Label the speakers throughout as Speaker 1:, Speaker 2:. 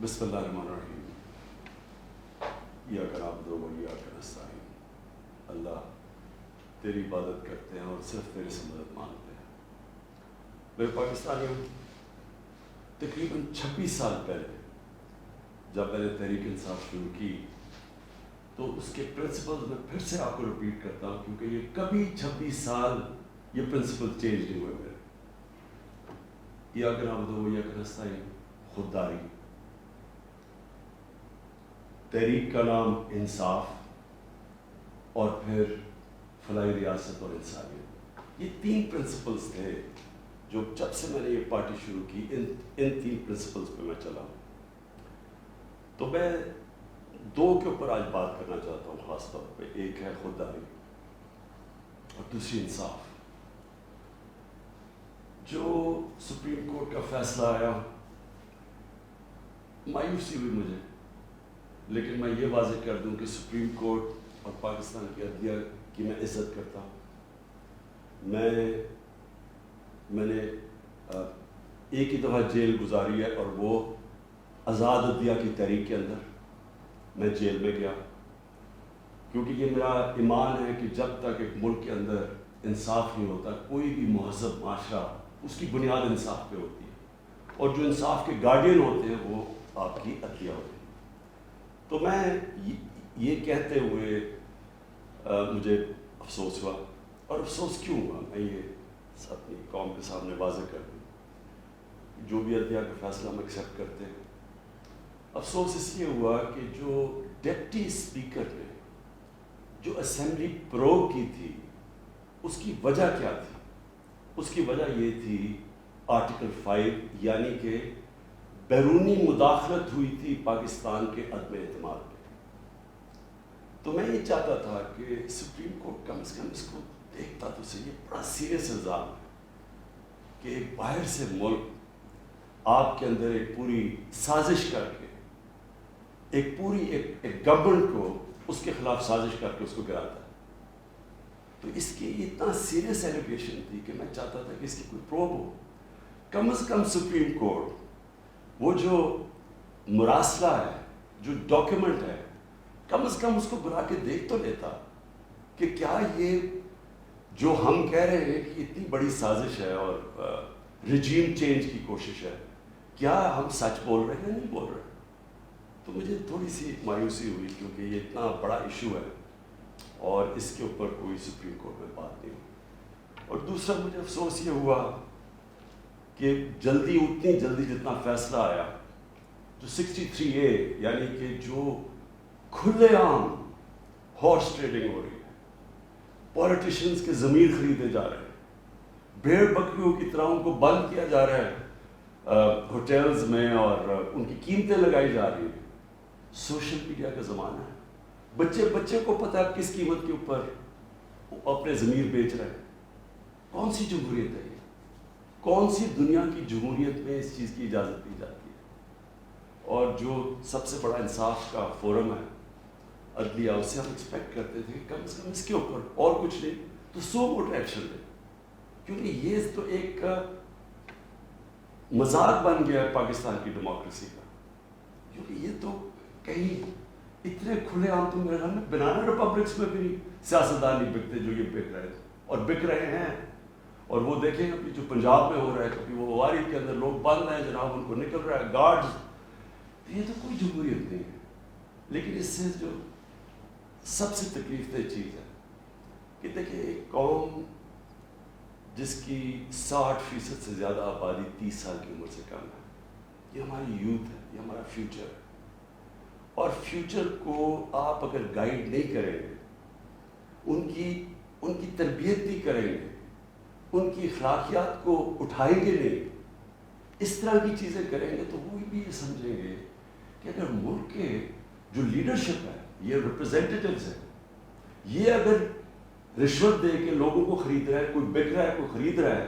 Speaker 1: بسم اللہ الرحمن الرحیم. ایاک نعبد و ایاک نستعین. اللہ تیری عبادت کرتے ہیں اور صرف تیرے سے مدد مانگتے ہیں. میرے پاکستانیوں، تقریباً 26 سال پہلے جب میں نے تحریک انصاف شروع کی تو اس کے پرنسپل میں پھر سے آپ کو رپیٹ کرتا ہوں، کیونکہ یہ کبھی 26 سال یہ پرنسپل چینج نہیں ہوئے میرے. ایاک نعبد و ایاک نستعین، خودداری. تحریک کا نام انصاف، اور پھر فلاحی ریاست اور انسانیت. یہ 3 پرنسپلز تھے جو جب سے میں نے یہ پارٹی شروع کی ان 3 پرنسپلز پہ میں چلا ہوں. تو میں 2 کے اوپر آج بات کرنا چاہتا ہوں خاص طور پہ. ایک ہے خودداری اور دوسری انصاف. جو سپریم کورٹ کا فیصلہ آیا، مایوسی ہوئی مجھے، لیکن میں یہ واضح کر دوں کہ سپریم کورٹ اور پاکستان کی عدلیہ کی میں عزت کرتا ہوں. میں نے ایک ہی دفعہ جیل گزاری ہے، اور وہ آزاد عدلیہ کی تحریک کے اندر میں جیل میں گیا، کیونکہ یہ میرا ایمان ہے کہ جب تک ایک ملک کے اندر انصاف نہیں ہوتا، کوئی بھی مہذب معاشرہ اس کی بنیاد انصاف پہ ہوتی ہے، اور جو انصاف کے گارڈین ہوتے ہیں وہ آپ کی عدلیہ ہوتی ہے. تو میں یہ کہتے ہوئے مجھے افسوس ہوا، اور افسوس کیوں ہوا میں یہ اپنی قوم کے سامنے واضح کر دوں. جو بھی عدلیہ کا فیصلہ ہم ایکسیپٹ کرتے ہیں، افسوس اس لیے ہوا کہ جو ڈپٹی اسپیکر نے جو اسمبلی پروگ کی تھی، اس کی وجہ کیا تھی؟ اس کی وجہ یہ تھی آرٹیکل 5، یعنی کہ بیرونی مداخلت ہوئی تھی پاکستان کے عدم اعتماد پہ. تو میں یہ چاہتا تھا کہ سپریم کورٹ کم از کم اس کو دیکھتا تو صحیح. یہ بڑا سیریس الزام ہے کہ ایک باہر سے ملک آپ کے اندر ایک پوری سازش کر کے ایک گورنمنٹ کو اس کے خلاف سازش کر کے اس کو گراتا ہے. تو اس کی اتنا سیریس ایلیگیشن تھی کہ میں چاہتا تھا کہ اس کی کوئی پروب ہو. کم از کم سپریم کورٹ وہ جو مراسلہ ہے، جو ڈاکیومنٹ ہے، کم از کم اس کو بلا کے دیکھ تو لیتا کہ کیا یہ جو ہم کہہ رہے ہیں کہ اتنی بڑی سازش ہے اور رجیم چینج کی کوشش ہے، کیا ہم سچ بول رہے ہیں یا نہیں بول رہے. تو مجھے تھوڑی سی مایوسی ہوئی، کیونکہ یہ اتنا بڑا ایشو ہے اور اس کے اوپر کوئی سپریم کورٹ میں بات نہیں ہوئی. اور دوسرا مجھے افسوس یہ ہوا کہ اتنی جلدی جتنا فیصلہ آیا، جو 63A، یعنی کہ جو کھلے عام ہارس ٹریڈنگ ہو رہی ہے، پولیٹیشنز کے ضمیر خریدے جا رہے ہیں، بھیڑ بکریوں کی طرح ان کو بند کیا جا رہا ہے ہوٹلز میں، اور ان کی قیمتیں لگائی جا رہی ہیں. سوشل میڈیا کا زمانہ ہے، بچے کو پتہ ہے کس قیمت کے اوپر اپنے ضمیر بیچ رہے ہیں. کون سی جمہوریت ہے یہ؟ کون سی دنیا کی جمہوریت میں اس چیز کی اجازت دی جاتی ہے؟ اور جو سب سے بڑا انصاف کا فورم ہے عدلیہ، اس سے ہم ایکسپیکٹ کرتے تھے کہ کم از کم اس کے اوپر اور کچھ نہیں تو سو موٹر ایکشن لے، کیونکہ یہ تو ایک مذاق بن گیا ہے پاکستان کی ڈیموکریسی کا. کیونکہ یہ تو کہیں اتنے کھلے عام تو میرے خیال میں بنانا ریپبلکس میں بھی سیاستدان نہیں بکتے جو یہ بک رہے تھے اور بک رہے ہیں. اور وہ دیکھیں ابھی جو پنجاب میں ہو رہا ہے، کبھی وہ واری کے اندر لوگ بند ہیں جناب، ان کو نکل رہا ہے گارڈز. یہ تو کوئی جمہوریت نہیں ہے. لیکن اس سے جو سب سے تکلیف دہ چیز ہے کہ دیکھیں، ایک قوم جس کی 60% سے زیادہ آبادی 30 سال کی عمر سے کم ہے، یہ ہماری یوتھ ہے، یہ ہمارا فیوچر ہے. اور فیوچر کو آپ اگر گائیڈ نہیں کریں گے، ان کی تربیت نہیں کریں گے، ان کی اخلاقیات کو اٹھائیں گے نہیں، اس طرح کی چیزیں کریں گے، تو وہ بھی یہ سمجھیں گے کہ اگر ملک کے جو لیڈرشپ ہے، یہ ریپرزینٹیٹیوز ہیں، یہ اگر رشوت دے کے لوگوں کو خرید رہا ہے، کوئی بک رہا ہے، کوئی خرید رہا ہے،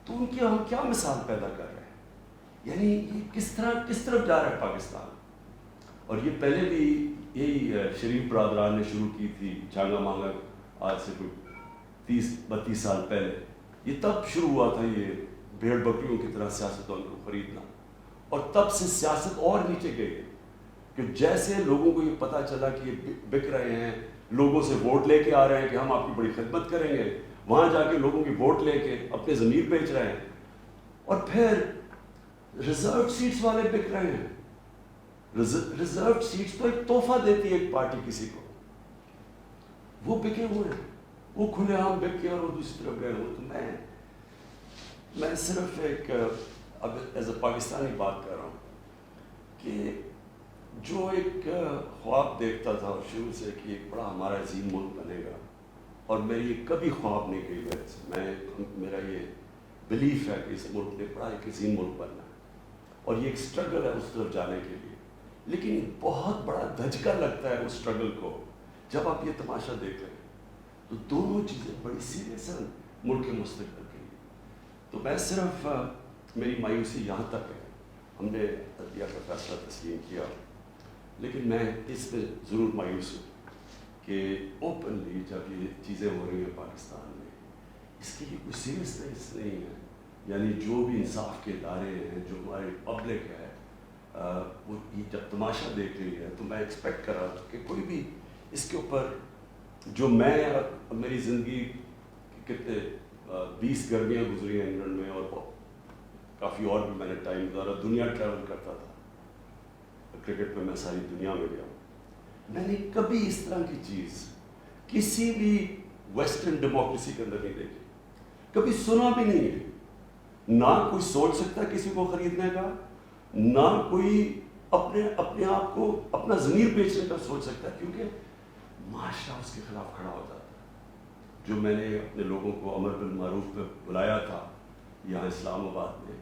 Speaker 1: تو ان کی ہم کیا مثال پیدا کر رہے ہیں؟ یعنی یہ کس طرف جا رہا ہے پاکستان. اور یہ پہلے بھی یہی شریف برادران نے شروع کی تھی چانگا مانگا، آج سے کوئی 30-32 سال پہلے. یہ تب شروع ہوا تھا، یہ بھیڑ بکریوں کی طرح سیاستوں کو خریدنا. اور تب سے سیاست اور نیچے گئی ہے کہ جیسے لوگوں کو یہ پتہ چلا کہ یہ بک رہے ہیں، لوگوں سے ووٹ لے کے آ رہے ہیں کہ ہم آپ کی بڑی خدمت کریں گے، وہاں جا کے لوگوں کی ووٹ لے کے اپنے ضمیر بیچ رہے ہیں، اور پھر ریزرو سیٹس والے بک رہے ہیں. ریزرو سیٹس تو ایک تحفہ دیتی ہے ایک پارٹی کسی کو، وہ بکے ہوئے ہیں، وہ کھلے عام بک کے اور وہ دوسری طرف گئے ہوئے. تو میں صرف ایک اب ایز اے پاکستانی بات کر رہا ہوں کہ جو ایک خواب دیکھتا تھا شروع سے کہ ایک بڑا ہمارا عظیم ملک بنے گا، اور میری یہ کبھی خواب نہیں گئی، میرا یہ بلیف ہے کہ اس ملک نے بڑا ایک عظیم ملک بننا ہے، اور یہ ایک اسٹرگل ہے اس طرف جانے کے لیے. لیکن بہت بڑا دھچکا لگتا ہے اس اسٹرگل کو جب آپ یہ تماشا دیکھ رہے ہیں. تو دونوں چیزیں بڑی سیریس ہیں ملک کے مستقبل کے لیے. تو میں صرف میری مایوسی یہاں تک ہے، ہم نے عدلیہ کا فیصلہ تسلیم کیا، لیکن میں اس میں ضرور مایوس ہوں کہ اوپنلی جب یہ چیزیں ہو رہی ہیں پاکستان میں، اس کے لیے کوئی سیریسنس نہیں ہے. یعنی جو بھی انصاف کے ادارے ہیں، جو ہماری پبلک ہے، وہ جب تماشا دیکھ رہی ہے، تو میں ایکسپیکٹ کر رہا تھا کہ کوئی بھی اس کے اوپر، جو میں میری زندگی کتنے 20 گرمیاں گزری ہیں انگلینڈ میں، اور کافی اور بھی میں نے ٹائم گزارا، دنیا ٹریول کرتا تھا، کرکٹ میں میں ساری دنیا میں گیا ہوں. میں نے کبھی اس طرح کی چیز کسی بھی ویسٹرن ڈیموکریسی کے اندر نہیں دیکھی، کبھی سنا بھی نہیں ہے. نہ کوئی سوچ سکتا کسی کو خریدنے کا، نہ کوئی اپنے آپ کو اپنا ضمیر بیچنے کا سوچ سکتا ہے، کیونکہ معاشرہ اس کے خلاف کھڑا ہو جاتا ہے. جو میں نے اپنے لوگوں کو امر بالمعروف پہ بلایا تھا یہاں اسلام آباد میں،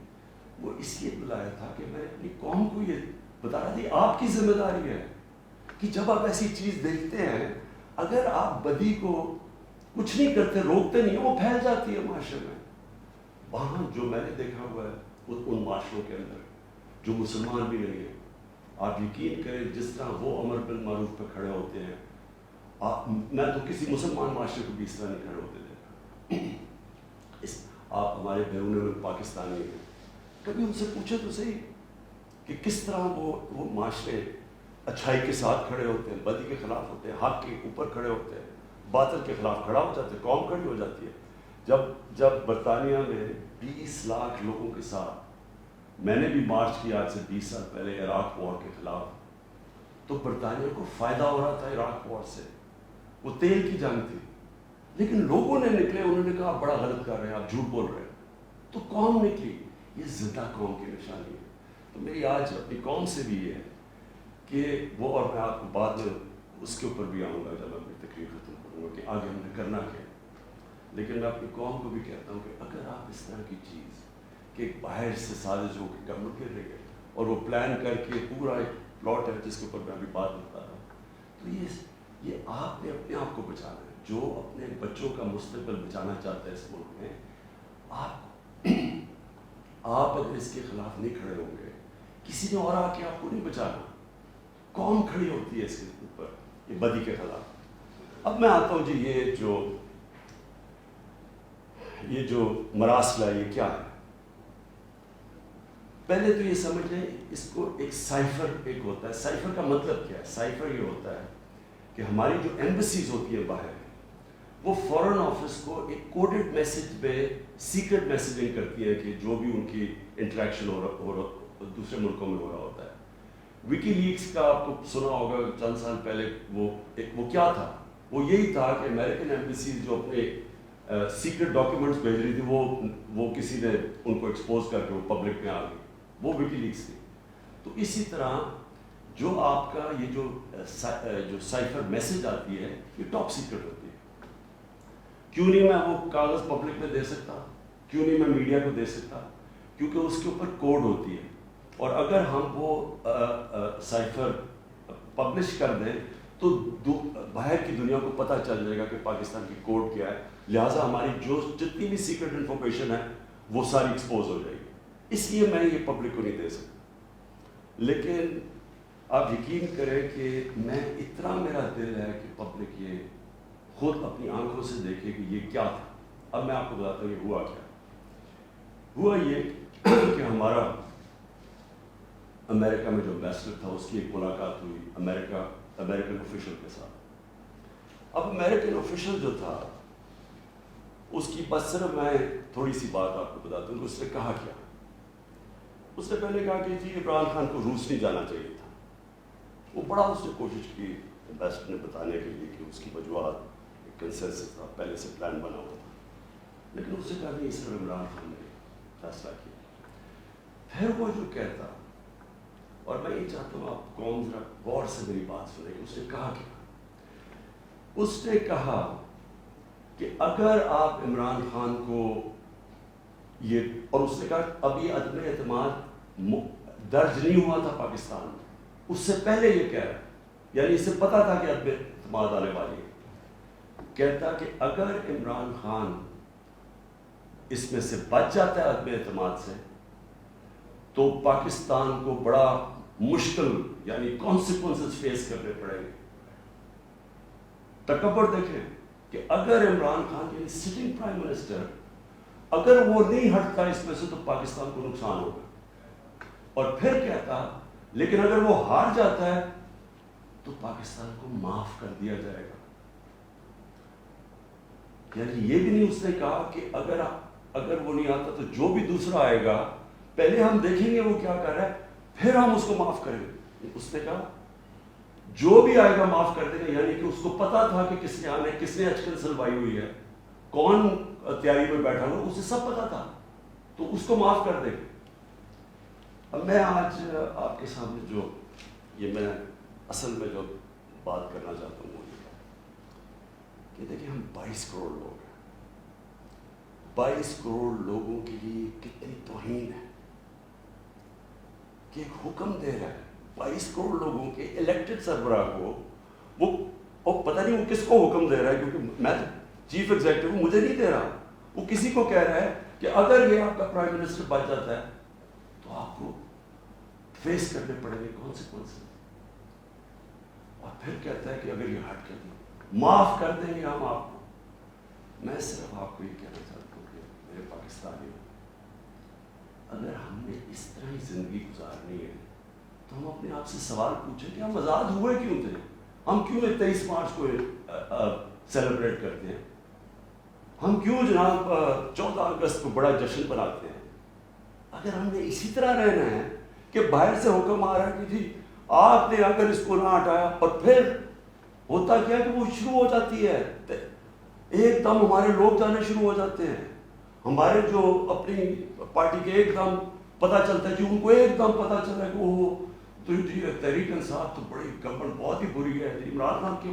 Speaker 1: وہ اس لیے بلایا تھا کہ میں اپنی قوم کو یہ بتا رہا تھی آپ کی ذمہ داری ہے کہ جب آپ ایسی چیز دیکھتے ہیں، اگر آپ بدی کو کچھ نہیں کرتے، روکتے نہیں، وہ پھیل جاتی ہے معاشرے میں. وہاں جو میں نے دیکھا ہوا ہے ان معاشروں کے اندر جو مسلمان بھی نہیں ہیں، آپ یقین کریں جس طرح وہ امر بالمعروف پہ کھڑے ہوتے ہیں، میں تو کسی مسلمان معاشرے کو بھی اس طرح نہیں کھڑے ہوتے دیکھا. آپ ہمارے بیرون پاکستانی ہیں، کبھی ان سے پوچھے تو صحیح کہ کس طرح وہ معاشرے اچھائی کے ساتھ کھڑے ہوتے ہیں، بدی کے خلاف ہوتے ہیں، حق کے اوپر کھڑے ہوتے ہیں، باطل کے خلاف کھڑا ہو جاتے ہیں، قوم کھڑی ہو جاتی ہے. جب برطانیہ میں 20 لاکھ لوگوں کے ساتھ میں نے بھی مارچ کیا آج سے 20 سال پہلے عراق وار کے خلاف، تو برطانیہ کو فائدہ ہو رہا تھا عراق وار سے، وہ تیل کی جنگ تھی، لیکن لوگوں نے نکلے، انہوں نے کہا آپ بڑا غلط کر رہے ہیں، آپ جھوٹ بول رہے ہیں. تو قوم نکلی. یہ زندہ قوم کی نشانی ہے. تو میری آج اپنی قوم سے بھی یہ ہے کہ وہ، اور میں آپ کو بعد میں اس کے اوپر بھی آؤں گا جب میں اپنی تقریر ختم کروں گا کہ آگے ہم نے کرنا کیا. لیکن میں اپنی قوم کو بھی کہتا ہوں کہ اگر آپ اس طرح کی چیز کہ باہر سے سازش ہو کے گورنمنٹ گر رہی ہے اور وہ پلان کر کے پورا ایک پلاٹ ہے جس کے اوپر میں ابھی بات بتا رہا ہوں، تو یہ آپ نے اپنے آپ کو بچانا ہے. جو اپنے بچوں کا مستقبل بچانا چاہتا ہے اس ملک میں، آپ اگر اس کے خلاف نہیں کھڑے ہوں گے، کسی نے اور آ کے آپ کو نہیں بچانا. قوم کھڑی ہوتی ہے اس کے اوپر یہ بدی کے خلاف. اب میں آتا ہوں جی، یہ جو مراسلہ ہے یہ کیا ہے. پہلے تو یہ سمجھ لیں اس کو ایک سائفر ایک ہوتا ہے. سائفر کا مطلب کیا ہے؟ سائفر یہ ہوتا ہے کہ ہماری جو ایمبسیز ہوتی ہیں باہر، وہ فورن آفس کو ایک کوڈڈ میسج پہ سیکرٹ میسیجنگ کرتی ہے کہ جو بھی ان کی انٹریکشن دوسرے ملکوں میں ہو رہا ہوتا ہے. وکی لیکس کا آپ کو سنا ہوگا چند سال پہلے، وہ کیا تھا؟ وہ یہی تھا کہ امریکن ایمبسیز جو اپنے سیکرٹ ڈاکیومنٹس بھیج رہی تھی، وہ کسی نے ان کو ایکسپوز کر کے وہ پبلک میں آ گئی، وہ وکی لیکس تھی. تو اسی طرح جو آپ کا یہ جو سائفر میسج آتی ہے، یہ ٹاپ سیکرٹ ہوتی ہے. کیوں نہیں میں وہ کاغذ پبلک میں دے سکتا؟ کیوں نہیں میں میڈیا کو دے سکتا؟ کیونکہ اس کے اوپر کوڈ ہوتی ہے، اور اگر ہم وہ سائفر پبلش کر دیں تو باہر کی دنیا کو پتہ چل جائے گا کہ پاکستان کی کوڈ کیا ہے. لہٰذا ہماری جتنی بھی سیکرٹ انفارمیشن ہے وہ ساری ایکسپوز ہو جائے گی. اس لیے میں یہ پبلک کو نہیں دے سکتا. لیکن آپ یقین کریں کہ میں اتنا میرا دل ہے کہ پبلک یہ خود اپنی آنکھوں سے دیکھے کہ یہ کیا تھا. اب میں آپ کو بتاتا ہوں یہ ہوا کیا. ہوا یہ کہ ہمارا امریکہ میں جو ایمبیسڈر تھا اس کی ایک ملاقات ہوئی امریکن آفیشل کے ساتھ. اب امریکن آفیشل جو تھا اس کی بس صرف میں تھوڑی سی بات آپ کو بتا دوں کہ اس نے کہا کیا. اس نے پہلے کہا کہ جی عمران خان کو روس نہیں جانا چاہیے تھا. وہ بڑا اس نے کوشش کی ایمبیسڈر نے بتانے کے لیے کہ اس کی وجوہات کنسنسس تھا, پہلے سے پلان بنا ہوا تھا, لیکن اس نے کہا نہیں صرف عمران خان نے فیصلہ کیا. پھر وہ جو کہتا, اور میں یہ چاہتا ہوں آپ قوم ذرا غور سے میری بات سنیں, اس نے کہا کیا. اس نے کہا کہ اگر آپ عمران خان کو یہ, اور اس نے کہا اب یہ عدم اعتماد درج نہیں ہوا تھا پاکستان میں, اس سے پہلے یہ کہہ رہا, یعنی اسے پتا تھا کہ عدم اعتماد آنے والی ہے. کہتا کہ اگر عمران خان اس میں سے بچ جاتا ہے عدم اعتماد سے تو پاکستان کو بڑا مشکل یعنی کانسیکوینسز فیس کرنے پڑیں گے. تکبر دیکھیں کہ اگر عمران خان یعنی سٹنگ پرائم منسٹر اگر وہ نہیں ہٹتا اس میں سے تو پاکستان کو نقصان ہوگا. اور پھر کہتا لیکن اگر وہ ہار جاتا ہے تو پاکستان کو معاف کر دیا جائے گا. یعنی یہ بھی نہیں اس نے کہا کہ اگر وہ نہیں آتا تو جو بھی دوسرا آئے گا پہلے ہم دیکھیں گے وہ کیا کر رہا ہے پھر ہم اس کو معاف کریں گے. اس نے کہا جو بھی آئے گا معاف کر دے گا, یعنی کہ اس کو پتا تھا کہ کس نے آنے, کس نے اچکن سلوائی ہوئی ہے, کون تیاری میں بیٹھا ہوا, اسے سب پتا تھا, تو اس کو معاف کر دے گا. اب میں آج آپ کے سامنے جو یہ میں اصل میں جو بات کرنا چاہتا ہوں وہ یہ کہ دیکھیں ہم 22 کروڑ لوگ ہیں. 22 کروڑ لوگوں کے لیے کتنی توہین ہے کہ ایک حکم دے رہا ہے 22 کروڑ لوگوں کے الیکٹڈ سربراہ کو, وہ پتہ نہیں وہ کس کو حکم دے رہا ہے, کیونکہ میں چیف ایگزیکٹو ہوں, مجھے نہیں دے رہا, وہ کسی کو کہہ رہا ہے کہ اگر یہ آپ کا پرائم منسٹر بچ جاتا ہے تو آپ کو فیس کرنے پڑیں گے کانسیکوینسز. اور پھر کہتا ہے کہ اگر یہ ہٹ کر دیں معاف کر دیں گے ہم آپ کو. میں صرف آپ کو یہ کہنا چاہتا ہوں کہ میرے پاکستانیوں, اگر ہم نے اس طرح ہی زندگی گزارنی ہے تو ہم اپنے آپ سے سوال پوچھیں کہ ہم آزاد ہوئے کیوں تھے, ہم کیوں 23 مارچ کو سیلیبریٹ کرتے ہیں, ہم کیوں جناب 14 اگست کو بڑا جشن مناتے ہیں. اگر ہم نے اسی طرح رہنا ہے کہ باہر سے حکم آ رہا ہے کہ جی آپ نے اگر اس کو نہ ہٹایا, اور پھر ہوتا کیا کہ وہ شروع ہو جاتی ہے ایک دم ہمارے لوگ جانے شروع ہو جاتے ہیں, ہمارے جو اپنی پارٹی کے ایک دم پتہ چلتا ہے کہ ان کو ایک دم پتہ چلا کہ وہ تو جی تحریک انصاف تو بڑی گورنمنٹ بہت ہی بری ہے, عمران خان کی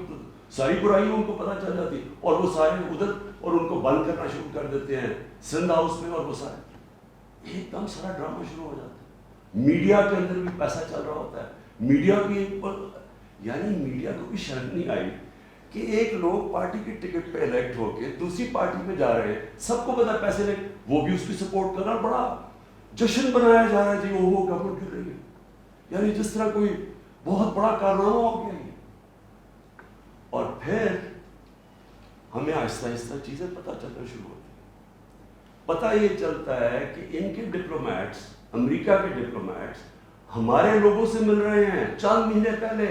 Speaker 1: ساری برائیوں ان کو پتہ چل جاتی اور وہ سارے ادھر اور ان کو بند کرنا شروع کر دیتے ہیں سندھ ہاؤس میں, اور وہ سارے ایک دم سارا ڈرامہ شروع ہو جاتا ہے. میڈیا کے اندر بھی پیسہ چل رہا ہوتا ہے, میڈیا کی یعنی میڈیا کو بھی شرم نہیں آئی کہ ایک لوگ پارٹی کی ٹکٹ پہ الیکٹ ہو کے دوسری پارٹی میں جا رہے ہیں, سب کو پتا پیسے لے, وہ بھی اس کی سپورٹ کرنا, بڑا جشن بنایا جا رہا ہے جی وہ گورنمنٹ کر رہی ہے, یعنی جس طرح کوئی بہت بڑا کارنامہ ہو گیا ہے. اور پھر ہمیں آہستہ آہستہ چیزیں پتہ چلنا شروع ہوتی ہیں. پتہ یہ چلتا ہے کہ ان کے ڈپلومیٹس, امریکہ کے ڈپلومیٹس ہمارے لوگوں سے مل رہے ہیں. چند مہینے پہلے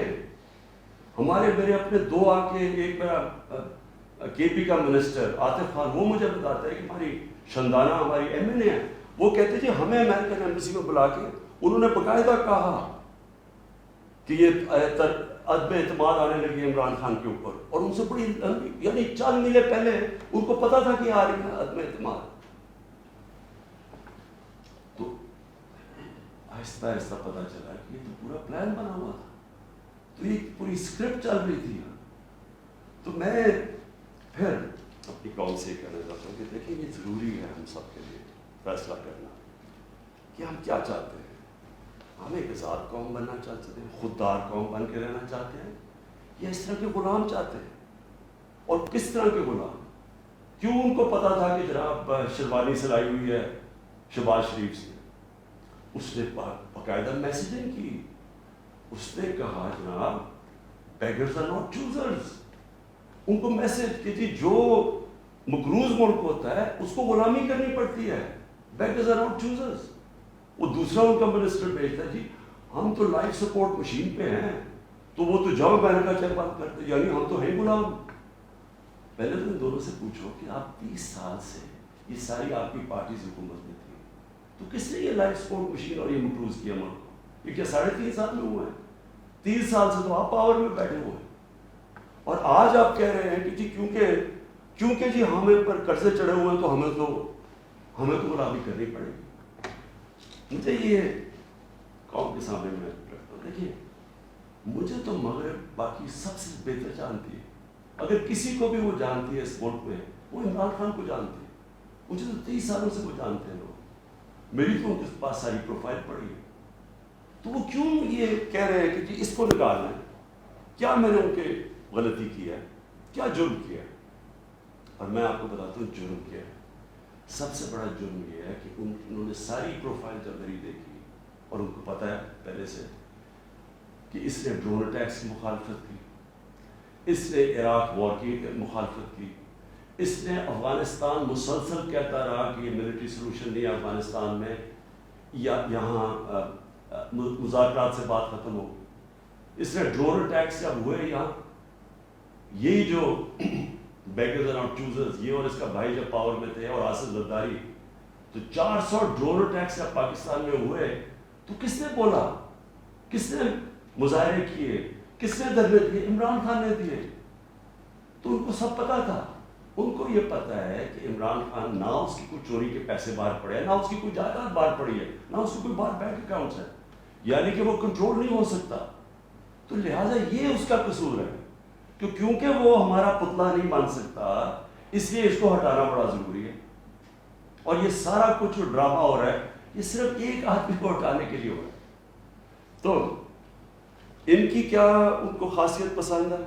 Speaker 1: ہمارے میرے اپنے دو آ کے, ایک میرا کے پی کا منسٹر عاطف خان, وہ مجھے بتاتا ہے کہ ہماری شندانہ ہماری ایم این اے ہے, وہ کہتے جی ہمیں امریکن ایمبیسی کو بلا کے انہوں نے باقاعدہ کہا کہ یہ عدم اعتماد آنے لگی عمران خان کے اوپر, اور ان سے بڑی یعنی چند مہینے پہلے ان کو پتا تھا کہ آ رہی ہے عدم اعتماد. تو آہستہ آہستہ پتا چلا کہ یہ تو پورا پلان بنا ہوا تھا, تو یہ پوری اسکرپٹ چل رہی تھی. تو میں پھر اپنی قوم سے کہنا چاہتا ہوں کہ دیکھیں یہ ضروری ہے ہم سب کے لیے فیصلہ کرنا کہ ہم کیا چاہتے ہیں. ہم ایک آزاد قوم بننا چاہتے ہیں, خوددار قوم بن کے رہنا چاہتے ہیں, یا اس طرح کے غلام چاہتے ہیں, اور کس طرح کے غلام. کیوں ان کو پتا تھا کہ جناب شیروانی سلائی ہوئی ہے شہباز شریف سے, اس نے باقاعدہ میسیجنگ کی, اس نے کہا جناب بیگرز آر ناٹ چوزرز, ان کو میسج کہ جی جو مقروض ملک ہوتا ہے اس کو غلامی کرنی پڑتی ہے, بیگرز آر ناٹ چوزرز. وہ دوسرا ان کا منسٹر بھیجتا ہے جی ہم تو لائف سپورٹ مشین پہ ہیں، تو وہ تو جب امریکہ چل بات کرتے، یعنی ہم تو ہیں غلام۔ پہلے تو ان دونوں سے پوچھو کہ آپ 30 سال سے یہ ساری آپ کی پارٹیز حکومت میں تھی، تو کس نے یہ لائف سپورٹ مشین اور یہ مقروض کیا ملک کو؟ یہ کیا 3.5 سال میں ہوا ہے؟ 30 سال سے تو آپ پاور میں بیٹھے ہوئے ہیں، اور آج آپ کہہ رہے ہیں کہ جی کیونکہ جی ہمیں پر قرضے چڑھے ہوئے ہیں تو ہمیں تو غلامی کرنی پڑے گی۔ مجھے یہ قوم کے سامنے میں رکھتا ہوں، دیکھیے مجھے تو مغرب باقی سب سے بہتر جانتی ہے، اگر کسی کو بھی وہ جانتی ہے اس ملک میں، وہ عمران خان کو جانتی ہے۔ مجھے تو 30 سالوں سے وہ جانتے ہیں لوگ، میری تو ان کے پاس ساری پروفائل پڑی ہے، تو وہ کیوں یہ کہہ رہے ہیں کہ جی اس کو نکالنا ہے؟ کیا میں نے ان کے غلطی کی ہے؟ کیا جرم کیا ہے؟ اور میں آپ کو بتاتا ہوں جرم کیا ہے۔ سب سے بڑا جرم یہ ہے کہ انہوں نے ساری پروفائل جب میری دیکھی، اور ان کو پتہ ہے پہلے سے کہ اس نے ڈرون اٹیکس کی مخالفت کی، اس نے عراق وار کی مخالفت کی، اس نے افغانستان مسلسل کہتا رہا کہ یہ ملٹری سلوشن نہیں ہے افغانستان میں، یا یہاں مذاکرات سے بات ختم ہو۔ اس نے ڈرون اٹیکس جب ہوئے یہاں، یہی جو بیگرز اینڈ ناٹ چوزرز، یہ اور اس کا بھائی جب پاور میں تھے، اور آصف زرداری، تو 400 ڈرون اٹیکس جب پاکستان میں ہوئے تو کس نے بولا؟ کس نے مظاہرے کیے؟ کس نے دھرنے دیے؟ عمران خان نے دیے۔ تو ان کو سب پتا تھا، ان کو یہ پتا ہے کہ عمران خان نہ اس کی کوئی چوری کے پیسے باہر پڑے ہیں، نہ اس کی کوئی جائیداد باہر پڑی ہے، نہ اس کی کوئی باہر بینک اکاؤنٹس ہے، یعنی کہ وہ کنٹرول نہیں ہو سکتا۔ تو لہٰذا یہ اس کا قصور ہے کہ کیونکہ وہ ہمارا پتلا نہیں بن سکتا، اس لیے اس کو ہٹانا بڑا ضروری ہے۔ اور یہ سارا کچھ جو ڈرامہ ہو رہا ہے، یہ صرف ایک آدمی کو ہٹانے کے لیے ہو رہا ہے۔ تو ان کی کیا ان کو خاصیت پسند ہے؟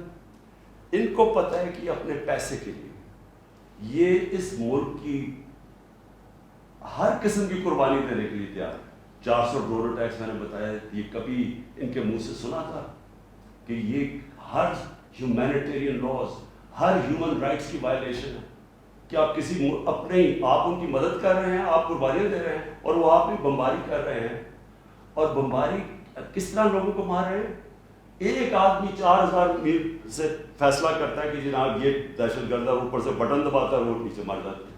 Speaker 1: ان کو پتہ ہے کہ اپنے پیسے کے لیے یہ اس ملک کی ہر قسم کی قربانی دینے کے لیے تیار ہے۔ 400 ڈرون اٹیکس میں نے بتایا، یہ کبھی ان کے منہ سے سنا تھا کہ یہ ہر ہیومینیٹیرین لاز، ہر ہیومن رائٹس کی وائلیشن ہے کہ آپ کسی آپ ان کی مدد کر رہے ہیں، آپ قربانیاں دے رہے ہیں، اور وہ آپ بھی بمباری کر رہے ہیں۔ اور بمباری کس طرح لوگوں کو مار رہے ہیں؟ ایک آدمی 4000 میل سے فیصلہ کرتا ہے کہ جناب یہ دہشت گرد ہے، اوپر سے بٹن دباتا ہے، وہ نیچے مار جاتے ہیں۔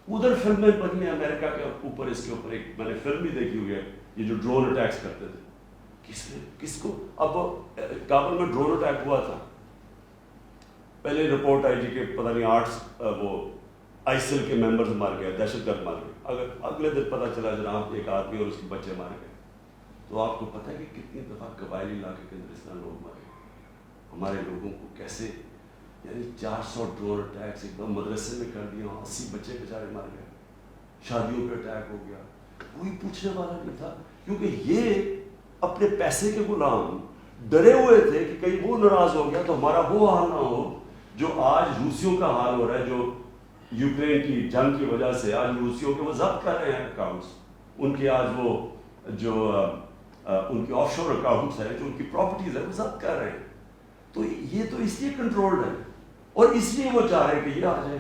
Speaker 1: ادھر فلمیں بنی ہیں امریکہ کے اوپر، اس کے اوپر ایک میں نے فلم بھی دیکھی ہوئی ہے، یہ جو ڈرون اٹیکس کرتے تھے، کس کو اب کابل میں ڈرون اٹیک ہوا تھا، پہلے رپورٹ آئی جی کہ پتہ نہیں 8 وہ آئیسل کے ممبرز مار گئے، دہشت گرد مار گئے، اگر اگلے دن پتہ چلا جناب ایک آدمی اور اس کے بچے مار گئے۔ تو آپ کو پتہ ہے کہ کتنی دفعہ قبائلی علاقے کے اندر اس طرح لوگ مارے، ہمارے لوگوں کو کیسے، یعنی 400 ڈرون اٹیکس ایک دم مدرسے میں کر دیا، 80 بچے بیچارے مار گئے، شادیوں پہ اٹیک ہو گیا، کوئی پوچھنے والا نہیں تھا، کیونکہ یہ اپنے پیسے کے غلام ڈرے ہوئے تھے کہ کہیں وہ ناراض ہو گیا تو ہمارا وہ حال نہ ہو جو آج روسیوں کا حال ہو رہا ہے، جو یوکرین کی جنگ کی وجہ سے آج روسیوں کے وہ ضبط کر رہے ہیں اکاؤنٹس، ان کے آج وہ جو ان کے آف شور اکاؤنٹس ہیں، جو ان کی پراپرٹیز ہیں، وہ ضبط کر رہے ہیں۔ تو یہ تو اس لیے کنٹرولڈ ہے، اور اس لیے وہ چاہ رہے ہیں کہ یہ آ جائیں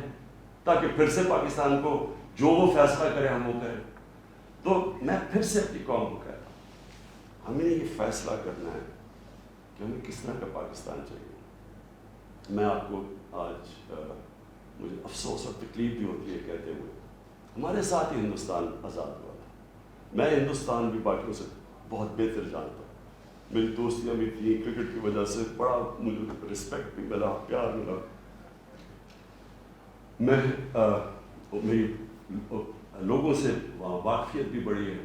Speaker 1: تاکہ پھر سے پاکستان کو جو وہ فیصلہ کرے ہم وہ کریں۔ تو میں پھر سے اپنی قوم کو کہتا ہوں، ہمیں یہ فیصلہ کرنا ہے کہ ہمیں کس طرح کا پاکستان چاہیے۔ میں آپ کو آج مجھے افسوس اور تکلیف بھی ہوتی ہے کہتے ہوئے، ہمارے ساتھ ہی ہندوستان آزاد ہوا تھا، میں ہندوستان بھی باقیوں سے بہت بہتر جانتا ہوں، میری دوستیاں بھی تھیں، کرکٹ کی وجہ سے بڑا مجھے رسپیکٹ بھی ملا، پیار ملا، میں میری لوگوں سے واقفیت بھی بڑی ہے۔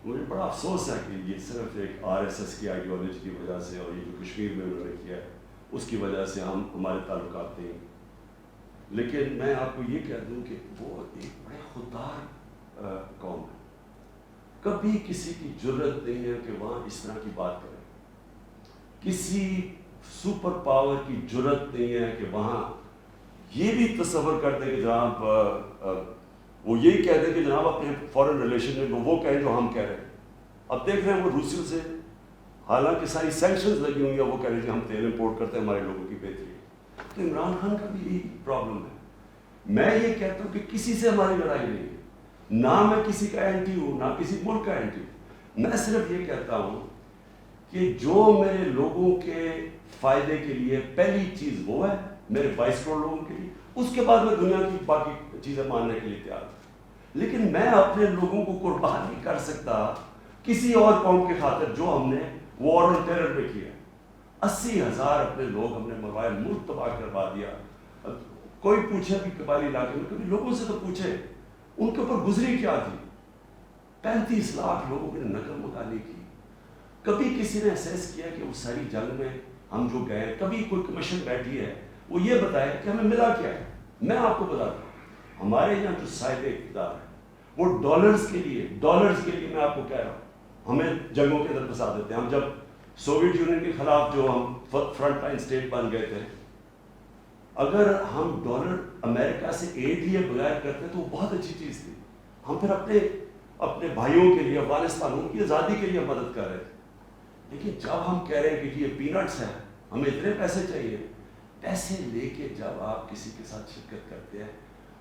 Speaker 1: مجھے بڑا افسوس ہے کہ یہ صرف ایک RSS کی آئیڈیالوجی کی وجہ سے، اور یہ جو کشمیر میں انہوں نے کیا ہے اس کی وجہ سے ہمارے تعلقات نہیں۔ لیکن میں آپ کو یہ کہہ دوں کہ وہ ایک بڑے خوددار قوم ہے، کبھی کسی کی جرت نہیں ہے کہ وہاں اس طرح کی بات کریں، کسی سپر پاور کی جرت نہیں ہے کہ وہاں یہ بھی تصور کر دیں کہ جناب وہ یہی کہہ دیں کہ جناب اپنے فورن ریلیشن میں وہ کہیں جو ہم کہہ رہے ہیں۔ اب دیکھ رہے ہیں وہ روسیوں سے حالانکہ ساری سینکشنز لگی ہوئی ہیں، وہ کہہ رہے ہیں کہ ہم تیل امپورٹ کرتے ہیں ہمارے لوگوں کی بہتری ہے۔ تو عمران خان کا بھی یہی پرابلم ہے۔ میں یہ کہتا ہوں کہ کسی سے ہماری لڑائی نہیں ہے، نہ میں کسی کا اینٹی ہوں، نہ کسی ملک کا اینٹی ہوں، میں صرف یہ کہتا ہوں کہ جو میرے لوگوں کے فائدے کے لیے پہلی چیز وہ ہے میرے 22 کروڑ لوگوں کے لیے، اس کے بعد میں دنیا کی باقی چیزیں ماننے کے لیے تیار ہوں، لیکن میں اپنے لوگوں کو قربان نہیں کر سکتا کسی اور قوم کی خاطر جو ہم نے وار آن ٹیرر پہ کیا۔ 80,000 اپنے لوگ ہم نے مروائے، ملک تباہ کروا دیا۔ کوئی پوچھے بھی قبائلی علاقے میں، کبھی لوگوں سے تو پوچھے ان کے اوپر گزری کیا تھی۔ 35 لاکھ لوگوں نے نقل مکانی کی۔ کبھی کسی نے اسیس کیا کہ اس ساری جنگ میں ہم جو گئے، کبھی کوئی کمیشن بیٹھی ہے وہ یہ بتائے کہ ہمیں ملا کیا ہے؟ میں آپ کو بتاتا ہوں، ہمارے یہاں جو صاحب اقتدار ہے وہ ڈالرز کے لیے میں آپ کو کہہ رہا ہوں ہمیں جنگوں کے اندر پھنسا دیتے ہیں۔ ہم جب سوویت یونین کے خلاف جو ہم فرنٹ لائن اسٹیٹ بن گئے تھے، اگر ہم ڈالر امریکہ سے ایڈ لیے بغیر کرتے تو وہ بہت اچھی چیز تھی۔ ہم پھر اپنے بھائیوں کے لیے، افغانستان ان کی آزادی کے لیے مدد کر رہے تھے۔ لیکن جب ہم کہہ رہے ہیں کہ یہ پینٹس ہے، ہمیں اتنے پیسے چاہیے، پیسے لے کے جب آپ کسی کے ساتھ شرکت کرتے ہیں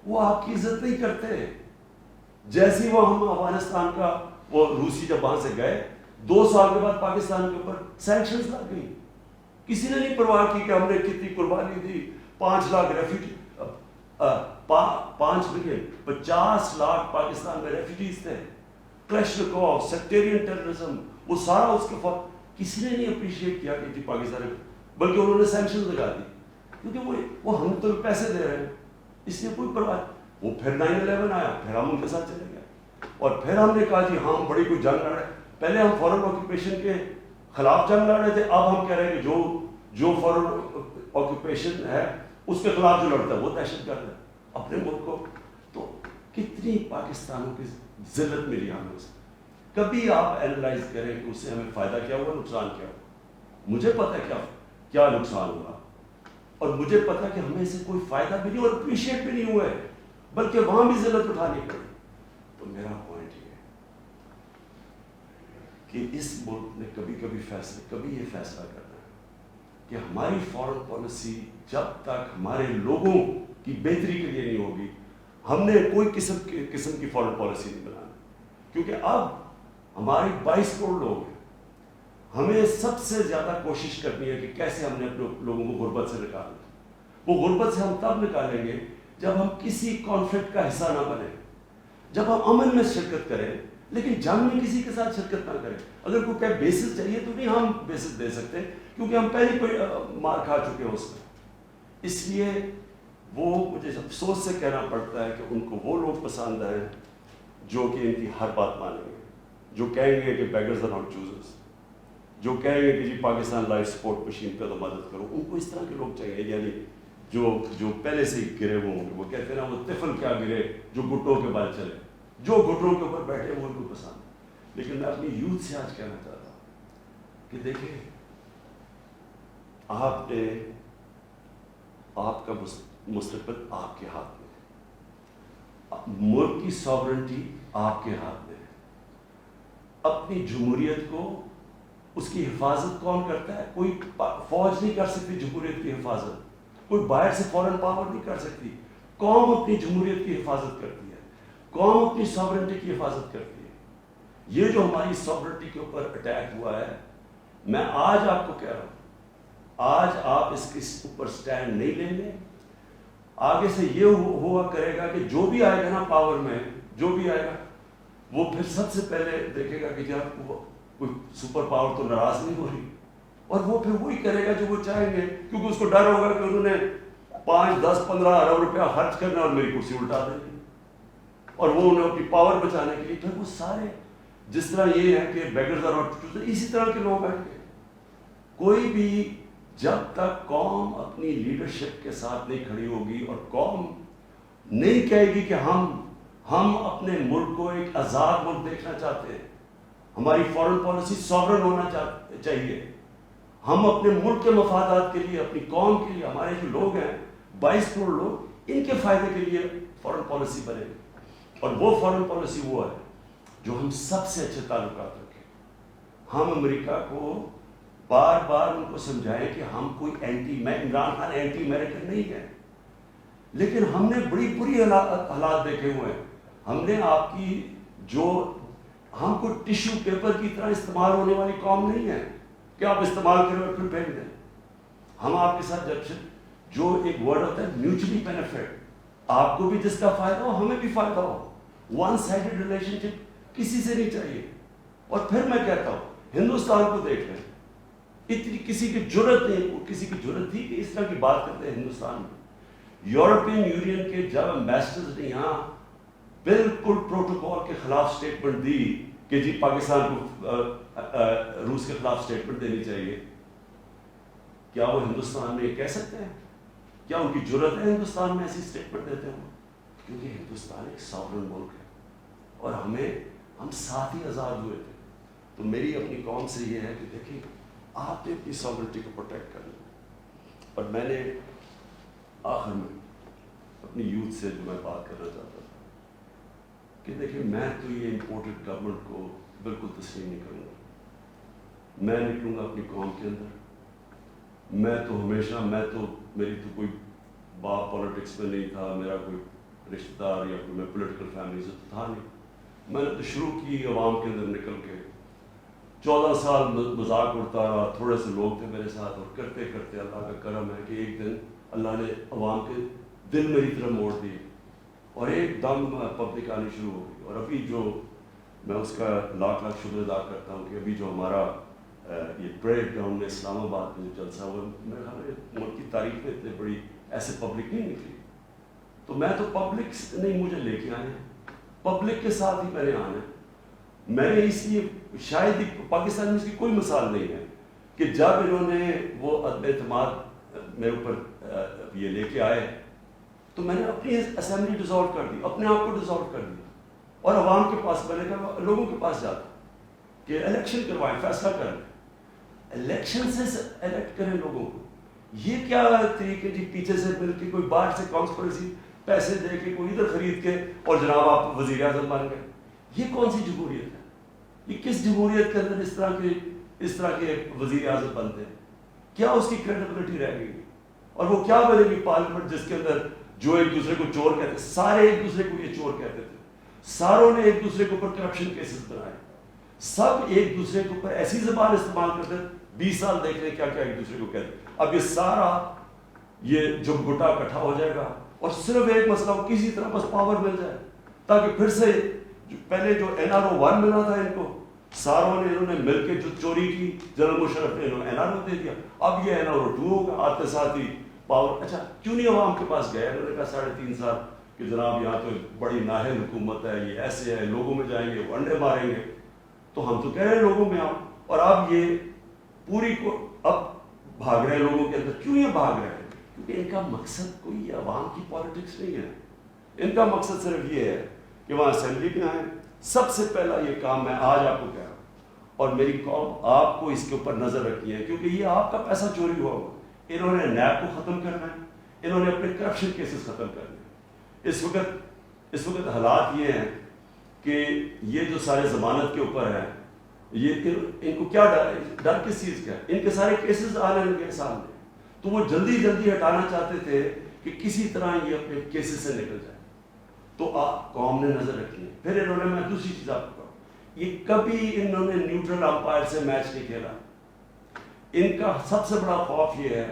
Speaker 1: وہ آپ کی عزت نہیں کرتے۔ جیسی وہ ہم افغانستان کا وہ روسی جب وہاں سے گئے، 2 سال کے بعد پاکستان کے اوپر سینکشنز لگ گئی، کسی نے نہیں پرواہ کی کہ ہم نے کتنی قربانی دی۔ 5 لاکھ ریفیوجی، 5 ملین 50 لاکھ پاکستان میں ریفیوجیز تھے۔ کلیشنکوف، سیکٹیرین ٹیررزم، وہ سارا اس کے فوق کسی نے نہیں اپریشیٹ کیا کہ جی پاکستان، بلکہ انہوں نے سینکشنز لگا دی کیونکہ وہ ہم تو پیسے دے رہے ہیں، اس لیے کوئی پرواہ۔ وہ پھر 9/11 آیا، پھر ہم ان کے ساتھ چلے گئے اور پھر ہم نے کہا جی ہاں ہم بڑی کوئی جنگ لڑ رہے ہیں۔ پہلے ہم فورن آکوپیشن کے خلاف جنگ لڑ رہے تھے، اب ہم کہہ رہے ہیں کہ جو فورن آکوپیشن ہے اس کے خلاف جو لڑتا ہے وہ دہشت گرد ہے اپنے ملک کو۔ تو کتنی پاکستانوں کی ذلت ملی ہمیں اسے۔ کبھی آپ اینالائز کریں کہ اس سے ہمیں فائدہ کیا ہوا، نقصان کیا ہوا۔ مجھے پتہ ہے کیا نقصان ہوا، اور مجھے پتہ کہ ہمیں اسے کوئی فائدہ بھی نہیں اور اپریشیٹ بھی نہیں ہوا ہے، بلکہ وہاں بھی ذلت اٹھانی پڑی۔ تو میرا پوائنٹ یہ ہے کہ اس ملک نے کبھی یہ فیصلہ کرنا ہے کہ ہماری فورن پالیسی جب تک ہمارے لوگوں کی بہتری کے لیے نہیں ہوگی، ہم نے کوئی قسم کی فورن پالیسی نہیں بنانی، کیونکہ اب ہماری 22 کروڑ لوگ ہیں۔ ہمیں سب سے زیادہ کوشش کرنی ہے کہ کیسے ہم نے اپنے لوگوں کو غربت سے نکالنا۔ وہ غربت سے ہم تب نکالیں گے جب ہم کسی کانفلکٹ کا حصہ نہ بنیں، جب ہم امن میں شرکت کریں لیکن جنگ میں کسی کے ساتھ شرکت نہ کریں۔ اگر کوئی کہ بیسس چاہیے تو نہیں ہم بیسس دے سکتے، کیونکہ ہم پہلے کوئی مار کھا چکے ہیں اس میں۔ اس لیے وہ مجھے افسوس سے کہنا پڑتا ہے کہ ان کو وہ لوگ پسند ہیں جو کہ ان کی ہر بات مانیں گے، جو کہیں گے کہ بیگرز آر ناٹ چوزرز، جو کہیں گے کہ جی پاکستان لائف سپورٹ مشین پہ تو مدد کرو۔ ان کو اس طرح کے لوگ چاہیے، یعنی جو پہلے سے ہی گرے ہوئے ہوں گے۔ وہ کہتے ہیں نا وہ طفل کیا گرے جو گھٹوں کے بل چلے، جو گھٹوں کے اوپر بیٹھے وہ ان کو پسند۔ لیکن میں اپنی یوتھ سے آج کہنا چاہتا ہوں کہ دیکھیں، آپ کا مستقبل آپ کے ہاتھ میں ہے، ملک کی ساورنٹی آپ کے ہاتھ میں ہے۔ اپنی جمہوریت کو، اس کی حفاظت کون کرتا ہے؟ کوئی فوج نہیں کر سکتی جمہوریت کی حفاظت، کوئی باہر سے فورن پاور نہیں کر سکتی۔ قوم اپنی جمہوریت کی حفاظت کرتی ہے، قوم اپنی ساورنٹی کی حفاظت کرتی ہے۔ یہ جو ہماری ساورنٹی کے اوپر اٹیک ہوا ہے، میں آج آپ کو کہہ رہا ہوں، آج آپ اس کے اوپر سٹینڈ نہیں لیں گے، آگے سے یہ ہوا کرے گا کہ جو بھی آئے گا نا پاور میں، جو بھی آئے گا وہ پھر سب سے پہلے دیکھے گا کہ جب کوئی سپر پاور تو ناراض نہیں ہو رہی، اور وہ پھر وہی کرے گا جو وہ چاہیں گے، کیونکہ اس کو ڈر ہوگا کہ انہوں نے 5, 10, 15 ارب روپیہ خرچ کرنا اور میری کرسی الٹا دینی، اور وہ انہیں اپنی پاور بچانے کے لیے پھر وہ سارے، جس طرح یہ ہے کہ بیگرز آر ناٹ چوزرز، اسی طرح کے لوگ آئیں گے۔ کوئی بھی جب تک قوم اپنی لیڈرشپ کے ساتھ نہیں کھڑی ہوگی اور قوم نہیں کہے گی کہ ہم اپنے ملک کو ایک آزاد ملک دیکھنا چاہتے ہیں، ہماری فورن پالیسی ساورن ہونا چاہیے، ہم اپنے ملک کے مفادات کے لیے، اپنی قوم کے لیے، ہمارے جو لوگ ہیں 22 کروڑ لوگ، ان کے فائدے کے لیے فورن پالیسی بنے گی۔ اور وہ فورن پالیسی وہ ہے جو ہم سب سے اچھے تعلقات رکھیں۔ ہم امریکہ کو بار بار ان کو سمجھائیں کہ ہم کوئی میں عمران خان اینٹی امریکن نہیں ہے، لیکن ہم نے بڑی بری حالات دیکھے ہوئے ہیں۔ ہم نے آپ کی جو ہم کو ٹیشو پیپر کی طرح استعمال ہونے والی قوم نہیں ہے کہ آپ استعمال کریں اور پھر پھینک دیں. ہم آپ کے ساتھ جب جو ایک ورڈ ہوتا ہے میوچلی بینیفٹ, آپ کو بھی جس کا فائدہ ہو ہمیں بھی فائدہ ہو. ون سائڈڈ ریلیشن شپ کسی سے نہیں چاہیے. اور پھر میں کہتا ہوں ہندوستان کو دیکھ لیں, اتنی کسی کی جرت نہیں, کسی کی جرت تھی کہ اس طرح کی بات کرتے ہیں ہندوستان میں. یورپین یونین کے جب امبیسڈرز نے یہاں بالکل پروٹوکول کے خلاف سٹیٹمنٹ دی کہ جی پاکستان کو روس کے خلاف سٹیٹمنٹ دینی چاہیے, کیا وہ ہندوستان میں یہ کہہ سکتے ہیں؟ کیا ان کی جرت ہے ہندوستان میں ایسی سٹیٹمنٹ دیتے ہیں؟ کیونکہ ہندوستان ایک ساورن ملک ہے اور ہم ساتھ ہی آزاد ہوئے تھے. تو میری اپنی قوم سے یہ ہے کہ دیکھیں آپ نے اپنی ساورنٹی کو پروٹیکٹ کرنا. اور میں نے آخر میں اپنی یوتھ سے جو میں بات کرنا چاہتا تھا کہ دیکھیں میں تو یہ امپورٹڈ گورنمنٹ کو بالکل تسلیم نہیں کروں گا. میں نکلوں گا اپنی قوم کے اندر. میں تو میری تو کوئی باپ پالیٹکس میں نہیں تھا, میرا کوئی رشتہ دار یا کوئی میں پولیٹیکل فیملی سے تو تھا نہیں. میں نے تو شروع کی عوام کے اندر نکل کے 14 سال مذاق اڑتا رہا. تھوڑے سے لوگ تھے میرے ساتھ اور کرتے کرتے اللہ کا کرم ہے کہ ایک دن اللہ نے عوام کے دل میری طرف موڑ دیے اور ایک دم پبلک آنی شروع ہو گئی. اور ابھی جو میں اس کا لاکھ لاکھ شکر ادا کرتا ہوں کہ ابھی جو ہمارا یہ بریک ڈاؤن میں اسلام آباد میں جو جلسہ ہوا, میرے خیال میں ملک کی تاریخ میں اتنی بڑی ایسے پبلک نہیں نکلی. تو میں تو پبلک نہیں مجھے لے کے آئے ہیں, پبلک کے ساتھ ہی میں نے آنا ہے. میں نے اس لیے شاید ہی پاکستان میں اس کی کوئی مثال نہیں ہے کہ جب انہوں نے وہ عدم اعتماد میرے اوپر یہ لے کے آئے تو میں نے اپنی اسمبلی ڈیزالو کر دی, اپنے آپ کو ڈیزالو کر دیا اور عوام کے پاس, میں نے کہا لوگوں کے پاس جاتا کہ الیکشن کروائیں, فیصلہ کریں, الیکشن سے الیکٹ کریں لوگوں کو. یہ کیا طریقے جی پیچھے سے مل کے کوئی باہر سے کانسپریسی پیسے دے کے کوئی ادھر خرید کے اور جناب آپ وزیر اعظم بن گئے. یہ کون سی جمہوریت ہے؟ یہ کس جمہوریت کے اندر اس طرح کے وزیر اعظم بنتے ہیں؟ کیا اس کی کریڈیبلٹی رہ گئی؟ اور وہ کیا بنے گی پارلیمنٹ جس کے اندر جو ایک دوسرے کو چور کہتے, سارے ایک دوسرے کو یہ چور کہتے تھے, ساروں نے ایک دوسرے کے اوپر کرپشن کیسز بنائے, سب ایک دوسرے کے اوپر ایسی زبان استعمال کرتے. 20 سال دیکھ رہے کیا کیا ایک دوسرے کو کہتے. اب یہ سارا یہ جب گٹا اکٹھا ہو جائے گا اور صرف ایک مسئلہ ہو, کسی طرح بس پاور مل جائے تاکہ پھر سے پہلے جو NRO 1 ملا تھا ان کو, ساروں نے انہوں نے مل کے جو چوری کی, جنرل مشرف نے انہوں نے NRO دے دیا. اب یہ NRO 2 ہوگا, آتے ساتھ ہی پاور. اچھا کیوں نہیں عوام کے پاس گئے؟ انہوں نے کہا 3.5 سال کہ جناب یہاں تو بڑی نااہل حکومت ہے, یہ ایسے ہے, لوگوں میں جائیں گے وہ انڈے ماریں گے. تو ہم تو کہہ رہے ہیں لوگوں میں آؤ, اور اب یہ پوری کو اب بھاگ رہے ہیں لوگوں کے اندر. کیوں یہ بھاگ رہے ہیں؟ کیونکہ ان کا مقصد کوئی عوام کی پالیٹکس نہیں ہے. ان کا مقصد صرف یہ ہے کہ وہاں اسمبلی میں آئیں. سب سے پہلا یہ کام میں آج آپ کو کہہ رہا ہوں, اور میری قوم آپ کو اس کے اوپر نظر رکھنی ہے کیونکہ یہ آپ کا پیسہ چوری ہوا ہوگا. انہوں نے نیب کو ختم کرنا ہے, انہوں نے اپنے کرپشن کیسز ختم کرنے ہیں. اس وقت حالات یہ ہیں کہ یہ جو سارے ضمانت کے اوپر ہیں, یہ ان کو کیا ڈر کس چیز کا ہے؟ ان کے سارے کیسز آنے لگے سامنے, تو وہ جلدی جلدی ہٹانا چاہتے تھے کہ کسی طرح یہ اپنے کیسز سے نکل جائے. تو آپ قوم نے نظر رکھی ہے. پھر انہوں نے, میں دوسری چیز آپ کو کہوں, یہ کبھی انہوں نے نیوٹرل امپائر سے میچ نہیں کھیلا. ان کا سب سے بڑا خوف یہ ہے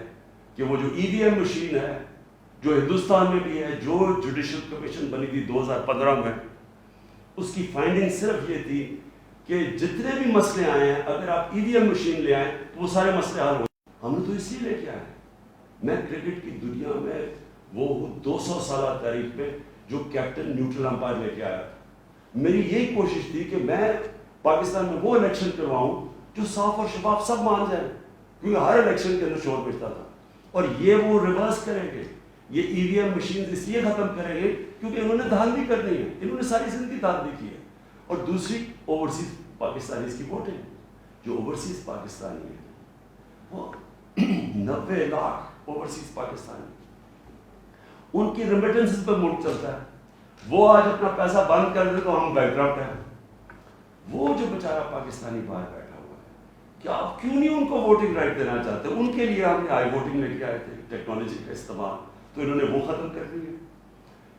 Speaker 1: کہ وہ جو EVM مشین ہے جو ہندوستان میں بھی ہے, جو جوڈیشل کمیشن بنی تھی 2015 میں, اس کی فائنڈنگ صرف یہ تھی کہ جتنے بھی مسئلے آئے ہیں اگر آپ EVM مشین لے آئیں تو وہ سارے مسئلے حل ہو جائیں. ہم نے تو اس لیے لے کے آئے ہیں. میں کرکٹ کی دنیا میں وہ 200 سالہ تاریخ میں جو کیپٹن نیوٹرل امپائر لے کے آیا تھا, میری یہی کوشش تھی کہ میں پاکستان میں وہ الیکشن کرواؤں جو صاف اور شفاف سب مان جائیں, کیونکہ ہر الیکشن کے اندر شور مچتا تھا. اور یہ وہ ریورس کریں گے, یہ EVM مشین اس لیے ختم کریں گے کیونکہ انہوں نے دھاندلی کرنی ہے. انہوں نے ساری زندگی دھاندلی کی ہے. اور دوسری اوورسیز پاکستانی کی ووٹیں, جو اوورسیز پاکستانی ہیں وہ 90 لاکھ اوورسیز پاکستانی, ان کی ریمیٹنسز پہ ملک چلتا ہے. وہ آج اپنا پیسہ بند کر دے تو ہم بینکرپٹ ہیں. وہ جو بیچارہ پاکستانی باہر بیٹھا ہوا ہے, کیا آپ کیوں نہیں ان کو ووٹنگ رائٹ دینا چاہتے؟ ان کے لیے ہم نے آئی ووٹنگ لے کے آئے تھے, ٹیکنالوجی کا استعمال, تو انہوں نے وہ ختم کر دی ہے.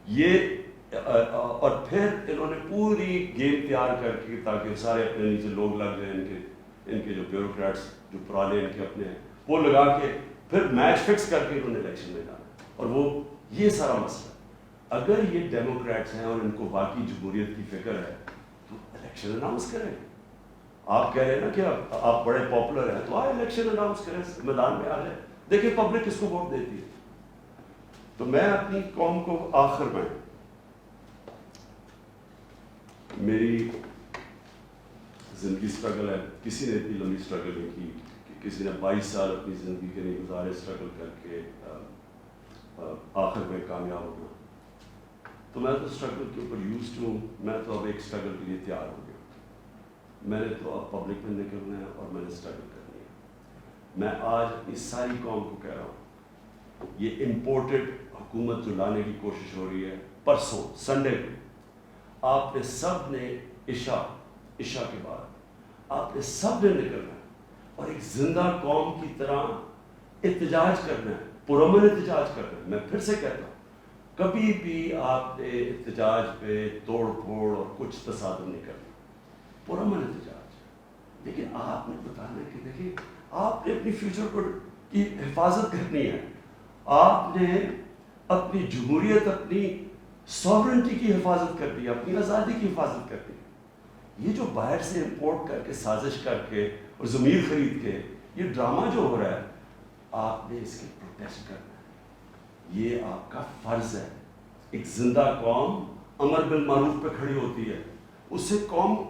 Speaker 1: یہ اور پھر انہوں نے پوری گیم تیار کر کے تاکہ سارے اپنے نیچے لوگ لگ جائیں، ان کے جو بیوروکریٹس جو پرانے ان کے اپنے ہیں وہ لگا کے پھر میچ فکس کر کے انہوں نے الیکشن میں ڈالا. اور وہ یہ سارا مسئلہ اگر یہ ڈیموکریٹس ہیں اور ان کو باقی جمہوریت کی فکر ہے تو الیکشن اناؤنس کریں. آپ کہہ رہے ہیں نا کہ آپ بڑے پاپولر ہیں تو آئے الیکشن اناؤنس کریں، میدان میں آ جائیں، دیکھیں پبلک کس کو ووٹ دیتی ہے. تو میں اپنی قوم کو آخر میں میری زندگی اسٹرگل ہے، کسی نے اتنی لمبی اسٹرگل نہیں کی کہ کسی نے 22 سال اپنی زندگی کے نہیں گزارے اسٹرگل کر کے آخر میں کامیاب ہونا. تو میں تو اسٹرگل کے اوپر یوزڈ ہوں، میں تو اب ایک اسٹرگل کے لیے تیار ہو گیا. میں نے تو اب پبلک میں نکلنا ہے اور میں نے اسٹرگل کرنی ہے. میں آج اپنی ساری قوم کو کہہ رہا ہوں، یہ امپورٹڈ حکومت جو لانے کی کوشش ہو رہی ہے، پرسوں سنڈے کو آپ نے سب نے عشاء کے بعد آپ نے سب نے نکلنا ہے اور ایک زندہ قوم کی طرح احتجاج کرنا ہے، پرامن احتجاج کرنا ہے. میں پھر سے کہتا ہوں، کبھی بھی آپ نے احتجاج پہ توڑ پھوڑ اور کچھ تصادم نہیں کرنا، پرامن احتجاج. لیکن آپ نے بتانا ہے کہ دیکھیں آپ نے اپنی فیوچر کو کی حفاظت کرنی ہے، آپ نے اپنی جمہوریت، اپنی سوورنٹی کی حفاظت کرنی ہے، اپنی آزادی کی حفاظت کرنی ہے. یہ جو باہر سے امپورٹ کر کے سازش کر کے اور ضمیر خرید کے یہ ڈرامہ جو ہو رہا ہے، آپ نے اس کے پروٹیسٹ کرنا ہے. یہ آپ کا فرض ہے. ایک زندہ قوم امر بالمعروف پہ کھڑی ہوتی ہے، اس سے قوم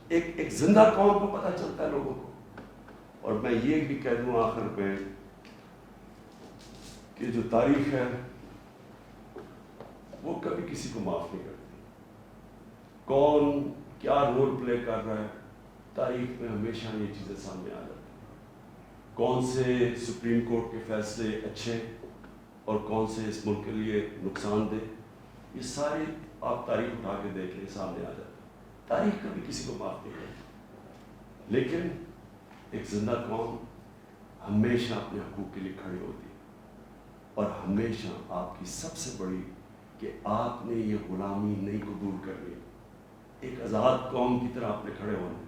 Speaker 1: ایک زندہ قوم کو پتہ چلتا ہے لوگوں کو. اور میں یہ بھی کہہ دوں آخر پہ کہ جو تاریخ ہے وہ کبھی کسی کو معاف نہیں کرتی. کون کیا رول پلے کر رہا ہے، تاریخ میں ہمیشہ یہ چیزیں سامنے آ جاتی ہیں. کون سے سپریم کورٹ کے فیصلے اچھے اور کون سے اس ملک کے لیے نقصان دہ، یہ ساری آپ تاریخ اٹھا کے دیکھ لیں، سامنے آ جاتا ہے. تاریخ کبھی کسی کو معاف نہیں کرتی، لیکن ایک زندہ قوم ہمیشہ اپنے حقوق کے لیے کھڑی ہوتی ہے. اور ہمیشہ آپ کی سب سے بڑی کہ آپ نے یہ غلامی نہیں قبول کرنی، ایک آزاد قوم کی طرح آپ نے کھڑے ہونا.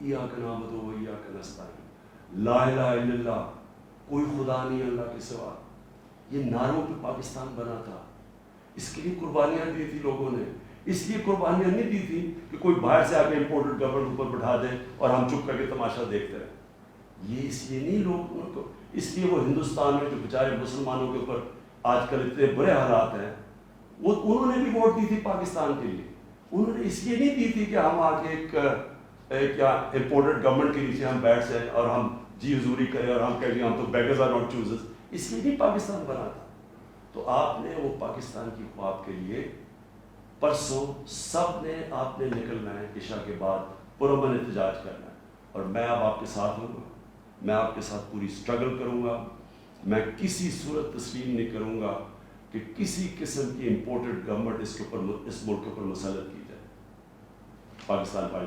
Speaker 1: ایاک نعبد و ایاک نستعین، لا الہ الا اللہ، کوئی خدا نہیں اللہ کے سوا. یہ نعروں پہ پاکستان بنا تھا، اس کے لیے قربانیاں دی تھی لوگوں نے. اس لیے قربانیاں نہیں دی تھی کہ کوئی باہر سے آ کے امپورٹڈ گورنمنٹ اوپر بٹھا دے اور ہم چپ کر کے تماشا دیکھتے رہیں. یہ اس لیے نہیں لوگ کو، اس لیے وہ ہندوستان میں جو بیچارے مسلمانوں کے اوپر آج کل اتنے برے حالات ہیں، وہ انہوں نے بھی ووٹ دی تھی پاکستان کے لیے. انہوں نے اس لیے نہیں دی تھی کہ ہم آ کے ایک کیا امپورٹڈ گورنمنٹ کے نیچے ہم بیٹھ جائیں اور ہم جی حضوری کریں اور ہم کہیں ہم تو بیگرز آر ناٹ چوزرز. اس لیے نہیں پاکستان بنا تھا. تو آپ نے وہ پاکستان کی خواب کے لیے پرسوں سب نے آپ نے نکلنا ہے، عشاء کے بعد پرامن احتجاج کرنا ہے. اور میں اب آپ کے ساتھ ہوں گا، میں آپ کے ساتھ پوری اسٹرگل کروں گا. میں کسی صورت تسلیم نہیں کروں گا کہ کسی قسم کی امپورٹڈ گورنمنٹ اس ملک کے اوپر مسلط کی جائے. پاکستان پائے.